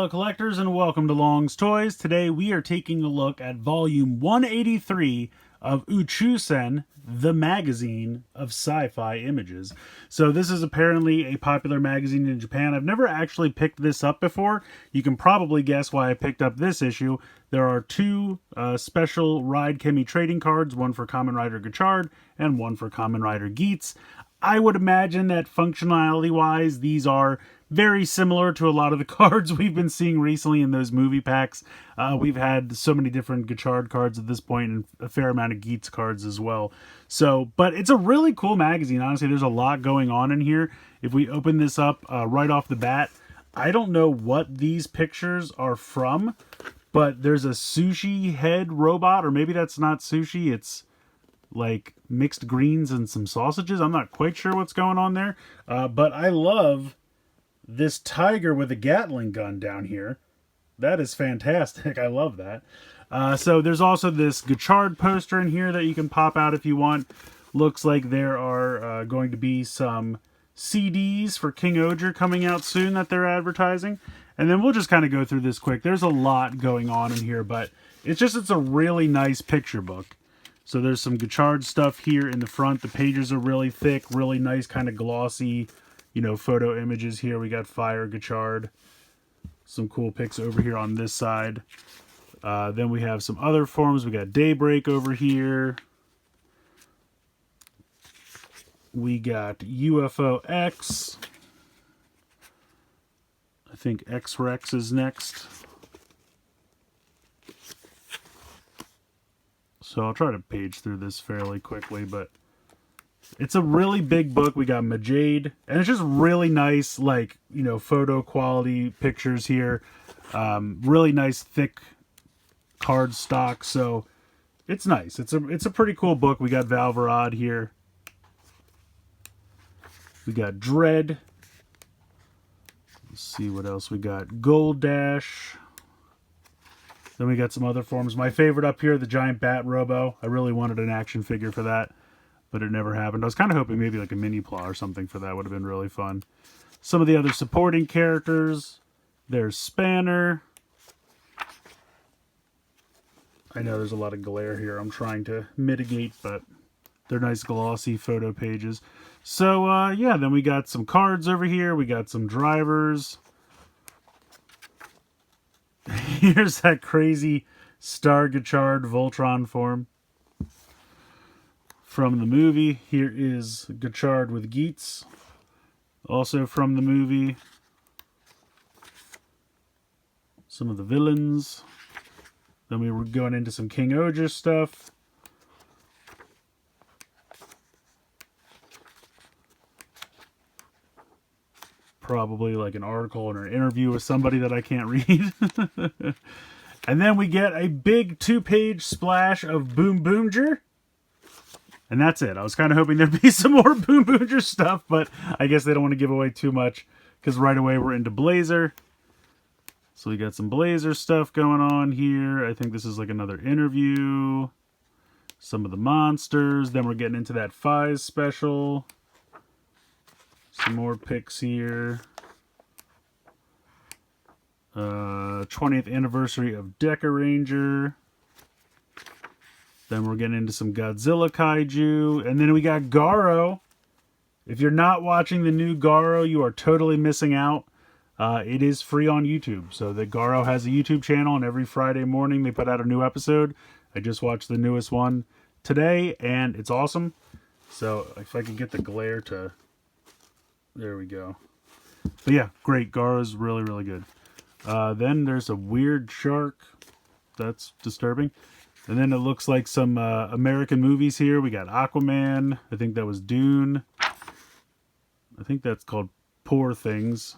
fellow collectors, and welcome to Long's Toys. Today we are taking a look at volume 183 of Uchusen, the magazine of sci-fi images. So this is apparently a popular magazine in Japan. I've never actually picked this up before. You can probably guess why I picked up this issue. There are two special Ride Kemi trading cards, one for Kamen Rider Gotchard and one for Kamen Rider Geats. I would imagine that functionality-wise, these are very similar to a lot of the cards we've been seeing recently in those movie packs. We've had so many different Gotchard cards at this point and a fair amount of Geats cards as well. So, but it's a really cool magazine. Honestly, there's a lot going on in here. If we open this up right off the bat, I don't know what these pictures are from, but there's a sushi head robot, or maybe that's not sushi, it's like mixed greens and some sausages. I'm not quite sure what's going on there, but I love this tiger with a Gatling gun down here. That is fantastic. I love that. So there's also this Gotchard poster in here that you can pop out if you want. Looks like there are going to be some CDs for King Oger coming out soon that they're advertising. And then we'll just kind of go through this quick. There's a lot going on in here, but it's a really nice picture book. So there's some Gotchard stuff here in the front. The pages are really thick, really nice kind of glossy, photo images here. We got Fire Gotchard. Some cool pics over here on this side. Then we have some other forms. We got Daybreak over here. We got UFO X. I think X-Rex is next. So I'll try to page through this fairly quickly, but it's a really big book. We got Majade, and it's just really nice, photo quality pictures here. Really nice, thick card stock. So it's nice. It's a pretty cool book. We got Valvarad here. We got Dread. Let's see what else we got. Gold Dash. Then we got some other forms. My favorite up here, the giant bat robo. I really wanted an action figure for that, but it never happened. I was kind of hoping maybe like a mini Pla or something for that would have been really fun. Some of the other supporting characters. There's Spanner. I know there's a lot of glare here. I'm trying to mitigate, but they're nice glossy photo pages. So, yeah, then we got some cards over here. We got some drivers. Here's that crazy Star Gotchard Voltron form from the movie. Here is Gotchard with Geats, also from the movie. Some of the villains. Then we were going into some King Oger stuff. Probably like an article or an interview with somebody that I can't read. And then we get a big 2-page splash of Boom Boomger. And that's it. I was kind of hoping there'd be some more Boom Boomger stuff, but I guess they don't want to give away too much because right away we're into Blazer. So we got some Blazer stuff going on here. I think this is like another interview. Some of the monsters. Then we're getting into that Fize special. Some more pics here. 20th anniversary of Deca Ranger. Then we're getting into some Godzilla Kaiju. And then we got Garo. If you're not watching the new Garo, you are totally missing out. It is free on YouTube. So the Garo has a YouTube channel, and every Friday morning they put out a new episode. I just watched the newest one today, and it's awesome. So if I can get the glare to... There we go. But yeah, great. Garo's really, really good. Then there's a weird shark. That's disturbing. And then it looks like some American movies here. We got Aquaman. I think that was Dune. I think that's called Poor Things.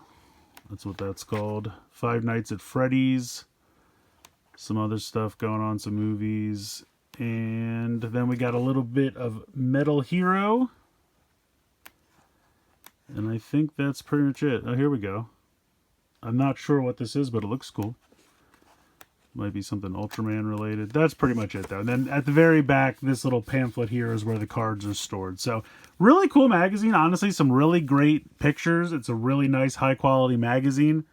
That's what that's called. Five Nights at Freddy's. Some other stuff going on, some movies. And then we got a little bit of Metal Hero. And I think that's pretty much it. Oh, here we go. I'm not sure what this is, but it looks cool. Might be something Ultraman related. That's pretty much it, though. And then at the very back, this little pamphlet here is where the cards are stored. So, really cool magazine. Honestly, some really great pictures. It's a really nice, high-quality magazine.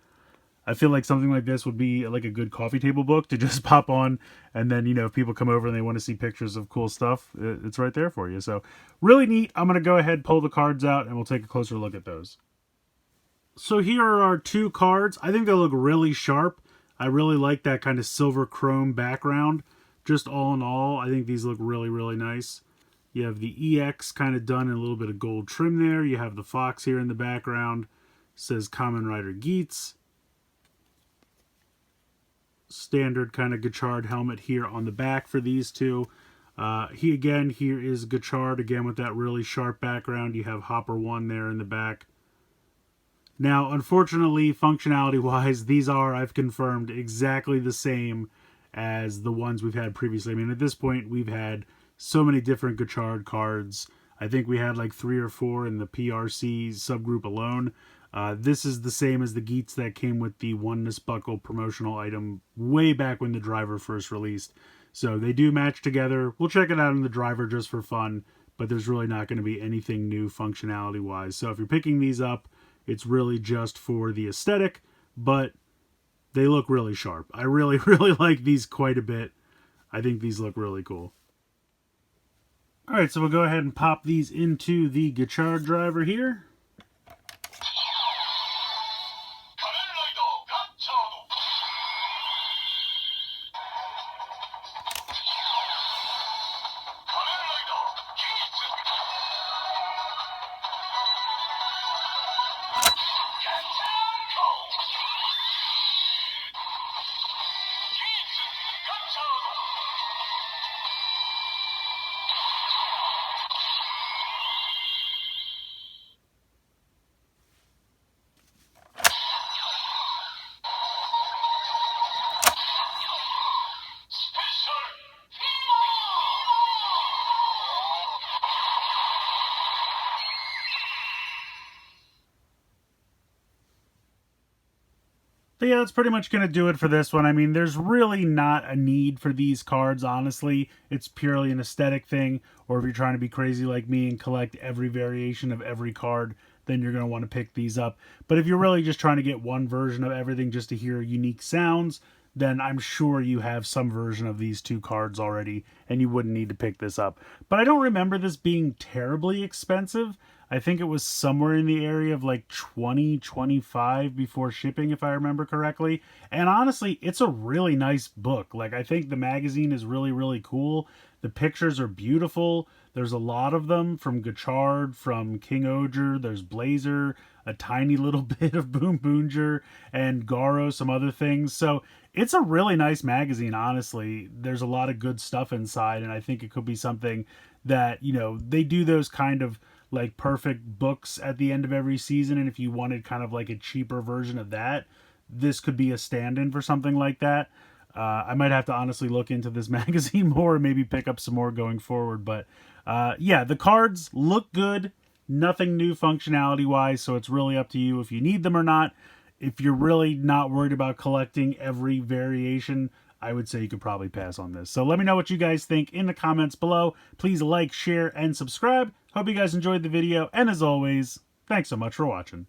I feel like something like this would be like a good coffee table book to just pop on, and then, you know, if people come over and they want to see pictures of cool stuff, it's right there for you. So really neat. I'm going to go ahead, pull the cards out, and we'll take a closer look at those. So here are our two cards. I think they look really sharp. I really like that kind of silver chrome background. Just all in all, I think these look really, really nice. You have the EX kind of done in a little bit of gold trim there. You have the fox here in the background. It says Kamen Rider Geats. Standard kind of Gotchard helmet here on the back for these two. Here is Gotchard again with that really sharp background. You have Hopper 1 there in the back. Now, unfortunately, functionality-wise, these are, I've confirmed, exactly the same as the ones we've had previously. I mean, at this point, we've had so many different Gotchard cards. I think we had like 3 or 4 in the PRC subgroup alone. This is the same as the Geats that came with the Oneness Buckle promotional item way back when the driver first released. So they do match together. We'll check it out in the driver just for fun, but there's really not going to be anything new functionality-wise. So if you're picking these up, it's really just for the aesthetic, but they look really sharp. I really, really like these quite a bit. I think these look really cool. All right, so we'll go ahead and pop these into the Gotchard driver here. But yeah, that's pretty much going to do it for this one. I mean, there's really not a need for these cards, honestly. It's purely an aesthetic thing, or if you're trying to be crazy like me and collect every variation of every card, then you're going to want to pick these up. But if you're really just trying to get one version of everything just to hear unique sounds, then I'm sure you have some version of these two cards already, and you wouldn't need to pick this up. But I don't remember this being terribly expensive. I think it was somewhere in the area of like 20, 25 before shipping, if I remember correctly. And honestly, it's a really nice book. Like, I think the magazine is really, really cool. The pictures are beautiful. There's a lot of them from Gotchard, from King Oger. There's Blazer, a tiny little bit of Boom Boonger, and Garo, some other things. So it's a really nice magazine, honestly. There's a lot of good stuff inside, and I think it could be something that, you know, they do those kind of like perfect books at the end of every season, and if you wanted kind of like a cheaper version of that, this could be a stand-in for something like that. I might have to honestly look into this magazine more and maybe pick up some more going forward, but yeah, the cards look good. Nothing new functionality wise, so it's really up to you if you need them or not. If you're really not worried about collecting every variation, I would say you could probably pass on this. So let me know what you guys think in the comments below. Please like, share, and subscribe. Hope you guys enjoyed the video, and as always, thanks so much for watching.